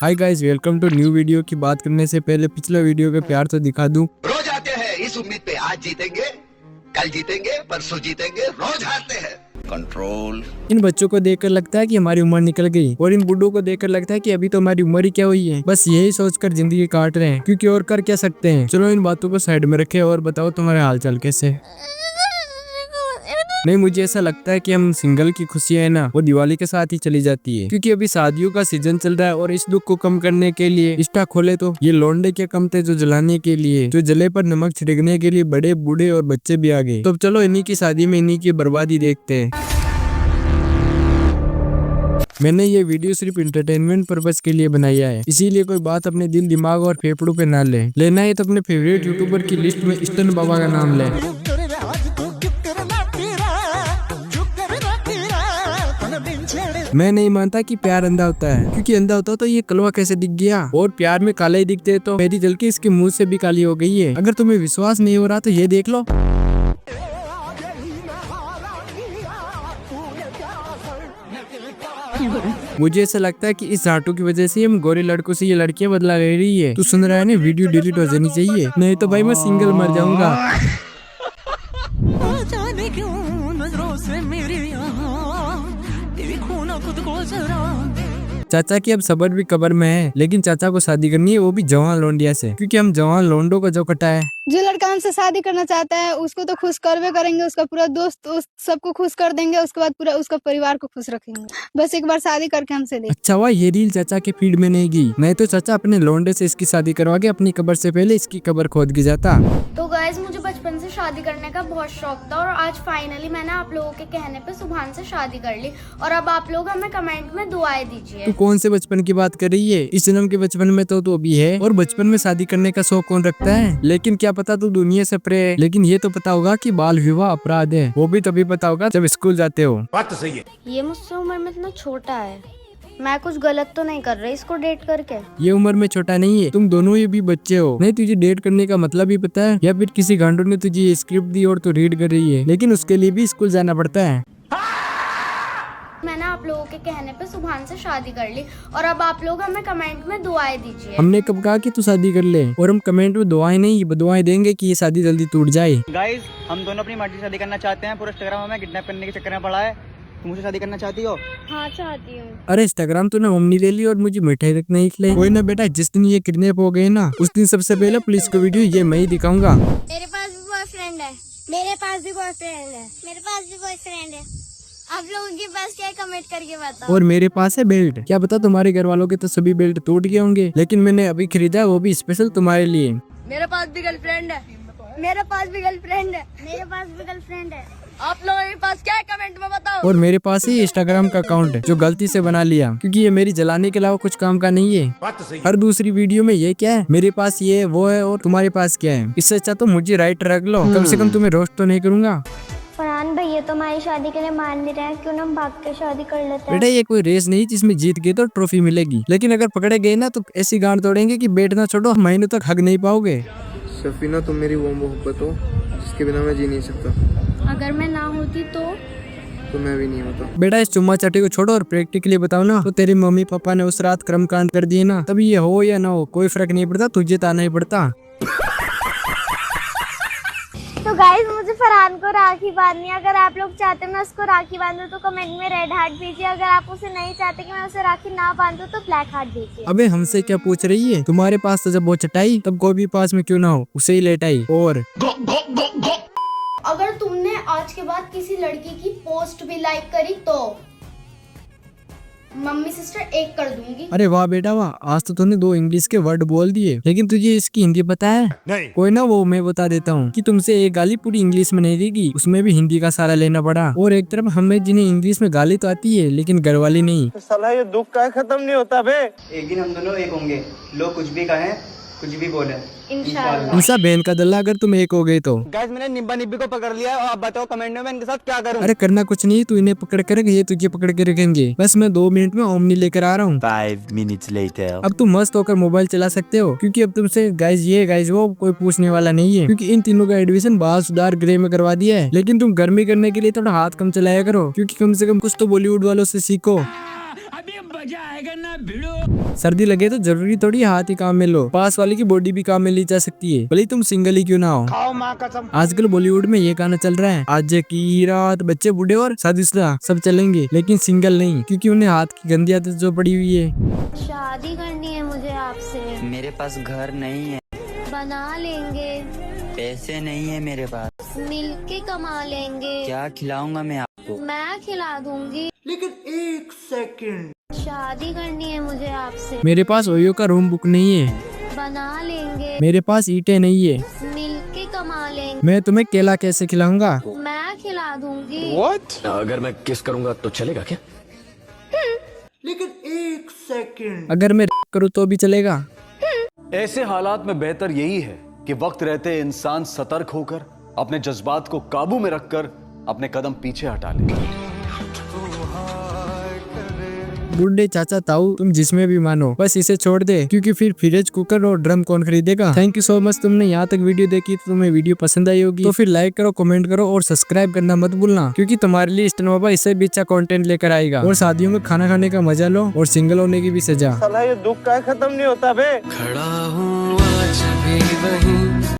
Hi guys, welcome to new video. की बात करने से पहले पिछला वीडियो का प्यार तो दिखा दूं। रोज आते हैं इस उम्मीद पे आज जीतेंगे, कल जीतेंगे, परसों जीतेंगे, रोज हारते हैं। कंट्रोल। इन बच्चों को देखकर लगता है कि हमारी उम्र निकल गई और इन बूढ़ों को देखकर लगता है कि अभी तो हमारी उम्र ही क्या हुई है। बस यही सोचकर जिंदगी काट रहे हैं, क्योंकि और कर क्या सकते हैं। चलो इन बातों को साइड में रखे और बताओ तुम्हारे हालचाल कैसे। नहीं, मुझे ऐसा लगता है कि हम सिंगल की खुशियां है ना, वो दिवाली के साथ ही चली जाती है, क्योंकि अभी शादियों का सीजन चल रहा है और इस दुख को कम करने के लिए इंस्टा खोले तो ये लौंडे क्या कम थे जो जलाने के लिए, जो जले पर नमक छिड़कने के लिए बड़े बूढ़े और बच्चे भी आ गए। तो चलो इन्हीं की शादी में इन्हीं की बर्बादी देखते हैं। मैंने ये वीडियो सिर्फ इंटरटेनमेंट पर्पस के लिए बनाया है, इसीलिए कोई बात अपने दिल, दिमाग और फेफड़ों पे ना ले। लेना है तो अपने फेवरेट यूट्यूबर की लिस्ट में स्टन बाबा का नाम ले। मैं नहीं मानता कि प्यार अंधा होता है, क्योंकि अंधा होता तो ये कलवा कैसे दिख गया। और प्यार में काले ही दिखते तो मेरी जल के इसके मुंह से भी काली हो गई है। अगर तुम्हें विश्वास नहीं हो रहा तो ये देख लो। मुझे ऐसा लगता है कि इस झाटू की वजह से हम गोरे लड़कों से ये लड़कियां बदला ले रही है। तू सुन रहा है ना, वीडियो डिलीट हो जानी चाहिए, नहीं तो भाई मैं सिंगल मर जाऊंगा। जाने क्यों नजरों से मेरी देखो ना खुद को जरा। चाचा की अब सबर भी कबर में है, लेकिन चाचा को शादी करनी है, वो भी जवान लौंडिया से, क्योंकि हम जवान लौंडों को जो कटा है। जो लड़का हमसे शादी करना चाहता है उसको तो खुश करवे करेंगे, उसका पूरा दोस्त सबको खुश कर देंगे, उसके बाद पूरा उसका परिवार को खुश रखेंगे। बस एक बार शादी करके हमसे देख। अच्छा हुआ ये रील चाचा के फीड में नहीं गई, नहीं तो चाचा अपने लौंडे से इसकी शादी करवा के अपनी कब्र से पहले इसकी कब्र खोद के जाता। तो गाइस, मुझे बचपन से शादी करने का बहुत शौक था और आज फाइनली मैंने आप लोगों के कहने पे सुभान से शादी कर ली। और अब आप लोग हमें कमेंट में दुआएं दीजिए। तू कौन से बचपन की बात कर रही है? इस जन्म के बचपन में तो तू अभी है, और बचपन में शादी करने का शौक कौन रखता है? लेकिन क्या पता तू दुनिया से परे है। लेकिन ये तो पता होगा कि बाल विवाह अपराध है, वो भी तभी पता होगा जब स्कूल जाते हो। बात तो सही है। ये मुझसे उम्र में इतना छोटा है, मैं कुछ गलत तो नहीं कर रही इसको डेट करके? ये उम्र में छोटा नहीं है, तुम दोनों ही भी बच्चे हो। नहीं तुझे डेट करने का मतलब ही पता है, या फिर किसी गांडू ने तुझे ये स्क्रिप्ट दी और तू रीड कर रही है, लेकिन उसके लिए भी स्कूल जाना पड़ता है। मैंने आप लोगों के कहने पे सुभान से शादी कर ली और अब आप लोग हमें कमेंट में दुआएं दीजिए। हमने कब कहा कि तू शादी कर ले, और हम कमेंट में दुआएं नहीं बदुआएं देंगे कि ये शादी जल्दी टूट जाए। गाइस, हम दोनों अपनी मर्जी से शादी करना चाहते हैं। पूरा इंस्टाग्राम हमें किडनैप करने के चक्कर में पड़ा है। तुम मुझसे शादी करना चाहती हो? हाँ, चाहती हूँ। अरे इंस्टाग्राम तूने मम्मी ले ली और मुझे मिठाई रखना ही खिलाई। कोई ना बेटा, जिस दिन ये किडनैप हो गए ना, उस दिन सबसे पहले पुलिस को वीडियो ये मैं ही दिखाऊंगा। मेरे पास भी बॉयफ्रेंड है। मेरे पास भी बॉयफ्रेंड है। मेरे पास भी बॉयफ्रेंड है। आप लोगों के पास क्या है कमेंट करके बताओ। और मेरे पास है बेल्ट। क्या पता तुम्हारे घर वालों के तो सभी बेल्ट टूट गए होंगे, लेकिन मैंने अभी खरीदा, वो भी स्पेशल तुम्हारे लिए। मेरे पास भी गर्लफ्रेंड है। मेरे पास भी गर्लफ्रेंड है। मेरे पास भी गर्लफ्रेंड है। आप लोगों के पास क्या है कमेंट में बताओ। और मेरे पास ही इंस्टाग्राम का अकाउंट है, जो गलती से बना लिया, क्योंकि ये मेरी जलाने के अलावा कुछ काम का नहीं है। बात तो सही है। हर दूसरी वीडियो में ये क्या है, मेरे पास ये वो है और तुम्हारे पास क्या है। इससे अच्छा तो मुझे राइट रख लो, कम से कम तुम्हें रोस्ट तो नहीं करूंगा। फरहान भाई, ये तो हमारी शादी के लिए मान नहीं रहे हैं, क्यों ना हम भाग के शादी कर लेते हैं। बेटा ये कोई रेस नहीं जिसमें जीत गए तो ट्रॉफी मिलेगी, लेकिन अगर पकड़े गए ना तो ऐसी गांड तोड़ेंगे कि बैठना छोड़ो, महीनों तक हग नहीं पाओगे। सफीना, तुम मेरी वो मोहब्बत हो जिसके बिना मैं जी नहीं सकता। अगर मैं ना होती तो मैं भी नहीं होता। बेटा इस चुम्मा चाटी को छोड़ो और प्रैक्टिकली बताओ ना, तो तेरे मम्मी पापा ने उस रात कर्मकांड कर दिए ना, तब ये हो या ना हो कोई फर्क नहीं पड़ता, तुझे तो आना ही पड़ता। तो गाइस, मुझे फरहान को राखी बांधनी है। अगर आप लोग चाहते हैं मैं उसको राखी बांधूं तो कमेंट में रेड हार्ट दीजिए। अगर आप उसे नहीं चाहते कि मैं उसे राखी ना बांधूं तो ब्लैक हार्ट दीजिए। अबे हमसे क्या पूछ रही है? तुम्हारे पास तो जब वो चटाई, तब कोई भी पास में क्यों ना हो, उसे ही लेटाई। और अगर तुमने आज के बाद किसी लड़की की पोस्ट भी लाइक करी तो मम्मी सिस्टर एक कर दूंगी। अरे वाह बेटा वाह, आज तो तूने 2 इंग्लिश के वर्ड बोल दिए, लेकिन तुझे इसकी हिंदी पता है? नहीं। कोई ना, वो मैं बता देता हूँ कि तुमसे एक गाली पूरी इंग्लिश में नहीं देगी, उसमें भी हिंदी का सहारा लेना पड़ा। और एक तरफ हमें जिन्हें इंग्लिश में गाली तो आती है, लेकिन घर वाली नहीं। साला ये दुख का खत्म नहीं होता बे। एक दिन हम दोनों एक होंगे। लोग कुछ भी कहें, कुछ भी बोले, इंशाल्लाह। इंसा बहन का दल्ला, अगर तुम एक हो गए तो। गाइस, मैंने निब्बा निब्बी को पकड़ लिया है और आप बताओ कमेंट में मैं इनके साथ क्या करूं। अरे करना कुछ नहीं, तू इन्हें पकड़ कर, ये तुझे पकड़ के रखेंगे। बस मैं 2 मिनट में ओमनी लेकर आ रहा हूँ। 5 minutes later. अब तुम मस्त होकर मोबाइल चला सकते हो, क्योंकि अब तुमसे गाइस ये गाइस वो कोई पूछने वाला नहीं है, क्योंकि इन तीनों का एडमिशन बाल सुधार ग्रे में करवा दिया है। लेकिन तुम गर्मी करने के लिए थोड़ा हाथ कम चलाया करो, क्योंकि कम से कम कुछ तो बॉलीवुड वालों से सीखो। सर्दी लगे तो जरूरी थोड़ी हाथ ही काम में लो, पास वाले की बॉडी भी काम में ली जा सकती है, भले तुम सिंगल ही क्यों ना हो। आजकल बॉलीवुड में ये गाना चल रहा है, आज की रात बच्चे बूढ़े और शादीशुदा सब चलेंगे लेकिन सिंगल नहीं, क्योंकि उन्हें हाथ की गंदी आदत जो पड़ी हुई है। शादी करनी है मुझे आपसे। मेरे पास घर नहीं है। बना लेंगे। पैसे नहीं है मेरे पास। मिलके कमा लेंगे। क्या खिलाऊंगा मैं आपको? मैं खिला दूंगी। लेकिन 1 सेकंड। शादी करनी है मुझे आपसे। मेरे पास ओयो का रूम बुक नहीं है। बना लेंगे। मेरे पास ईंटें नहीं है। मिलके कमा लेंगे। मैं तुम्हें केला कैसे खिलाऊंगा? मैं खिला दूंगी। अगर मैं किस करूंगा तो चलेगा क्या? लेकिन 1 सेकंड। अगर मैं करूँ तो भी चलेगा? ऐसे हालात में बेहतर यही है कि वक्त रहते इंसान सतर्क होकर अपने जज्बात को काबू में रखकर अपने कदम पीछे हटा ले। बुढ़े चाचा ताऊ तुम जिसमें भी मानो, बस इसे छोड़ दे, क्योंकि फिर फ्रिज कुकर और ड्रम कौन खरीदेगा। थैंक यू सो मच, तुमने यहाँ तक वीडियो देखी तो तुम्हें वीडियो पसंद आई होगी तो फिर लाइक करो, कमेंट करो और सब्सक्राइब करना मत भूलना, क्योंकि तुम्हारे लिए स्टन बाबा इससे भी अच्छा कंटेंट लेकर आएगा। और शादियों में खाना खाने का मजा लो और सिंगल होने की भी सजा। साला ये दुख का खत्म नहीं होता बे। खड़ा हूँ आज भी वहीं